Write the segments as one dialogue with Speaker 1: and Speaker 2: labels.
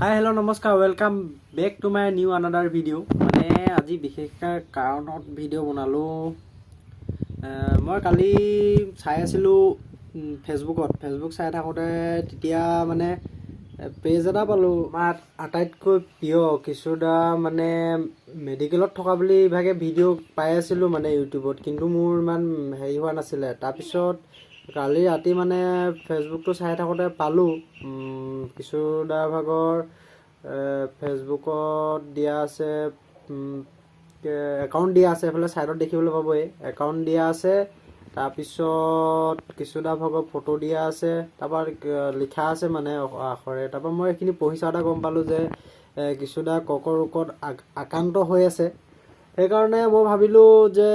Speaker 1: হাই hello' নমস্কাৰ welcome back to my new another video' মানে আজি বিশেষ কাৰণত ভিডিঅ' বনালোঁ মই কালি চাই আছিলোঁ ফেচবুক চাই থাকোঁতে তেতিয়া মানে পেজ এটা পালোঁ আমাৰ আটাইতকৈ প্ৰিয় কিশোৰদা মানে মেডিকেলত থকা বুলি ইভাগে ভিডিঅ' পাই আছিলোঁ মানে ইউটিউবত কিন্তু মোৰ ইমান হেৰি হোৱা নাছিলে তাৰপিছত কালি ৰাতি মানে ফেচবুকটো চাই থাকোঁতে পালোঁ কিশোৰদাৰ ভাগৰ ফেচবুকত দিয়া আছে একাউণ্ট দিয়া আছে এইফালে ছাইডত দেখিবলৈ পাব একাউণ্ট দিয়া আছে তাৰপিছত কিশোৰদাৰ ভাগৰ ফটো দিয়া আছে তাৰপৰা লিখা আছে মানে আখৰে তাৰপৰা মই এইখিনি পঢ়ি চাওঁতে গম পালোঁ যে কিশোৰদা কৰ্কট ৰোগত আক্ৰান্ত হৈ আছে সেইকাৰণে মই ভাবিলোঁ যে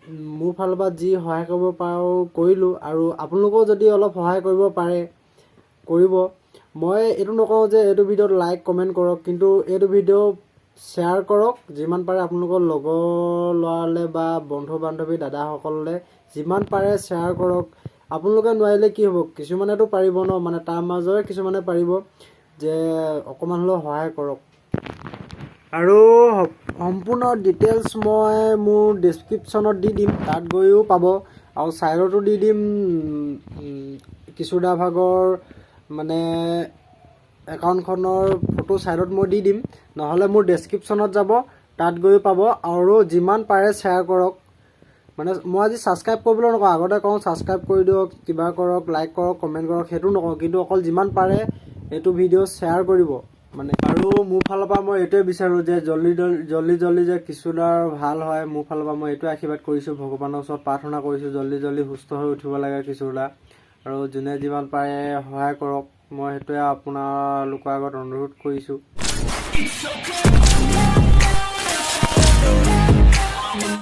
Speaker 1: মোৰ ফালৰ পৰা যি সহায় কৰিব পাৰোঁ কৰিলোঁ আৰু আপোনালোকেও যদি অলপ সহায় কৰিব পাৰে কৰিব মই এইটো নকওঁ যে এইটো ভিডিঅ'ত লাইক কমেণ্ট কৰক কিন্তু এইটো ভিডিঅ' শ্বেয়াৰ কৰক যিমান পাৰে আপোনালোকৰ লগৰ ল'ৰালে বা বন্ধু বান্ধৱী দাদাসকললৈ যিমান পাৰে শ্বেয়াৰ কৰক আপোনালোকে নোৱাৰিলে কি হ'ব কিছুমানেতো পাৰিব ন মানে তাৰ মাজৰে কিছুমানে পাৰিব যে অকণমান হ'লেও সহায় কৰক আৰু সম্পূৰ্ণ ডিটেইলছ মই মোৰ ডেছক্ৰিপশ্যনত দি দিম তাত গৈও পাব আৰু ছাইডতো দি দিম কিশোৰদা ভাগৰ মানে একাউণ্টখনৰ ফটো ছাইডত মই দি দিম নহ'লে মোৰ ডেছক্ৰিপশ্যনত যাব তাত গৈও পাব আৰু যিমান পাৰে শ্বেয়াৰ কৰক মানে মই আজি ছাবস্ক্ৰাইব কৰিবলৈ নকওঁ আগতে কওঁ ছাবস্ক্ৰাইব কৰি দিয়ক কিবা কৰক লাইক কৰক কমেণ্ট কৰক সেইটো নকওঁ কিন্তু অকল যিমান পাৰে এইটো ভিডিঅ' শ্বেয়াৰ কৰিব মানে আৰু মোৰ ফালৰ পৰা মই এইটোৱে বিচাৰোঁ যে জল্দি যে কিশোৰদাৰ ভাল হয় মোৰ ফালৰ পৰা মই এইটোৱে আশীৰ্বাদ কৰিছোঁ ভগৱানৰ ওচৰত প্ৰাৰ্থনা কৰিছোঁ জল্দি সুস্থ হৈ উঠিব লাগে কিশোৰদা আৰু যোনে যিমান পাৰে সহায় কৰক মই সেইটোৱে আপোনালোকৰ আগত অনুৰোধ কৰিছোঁ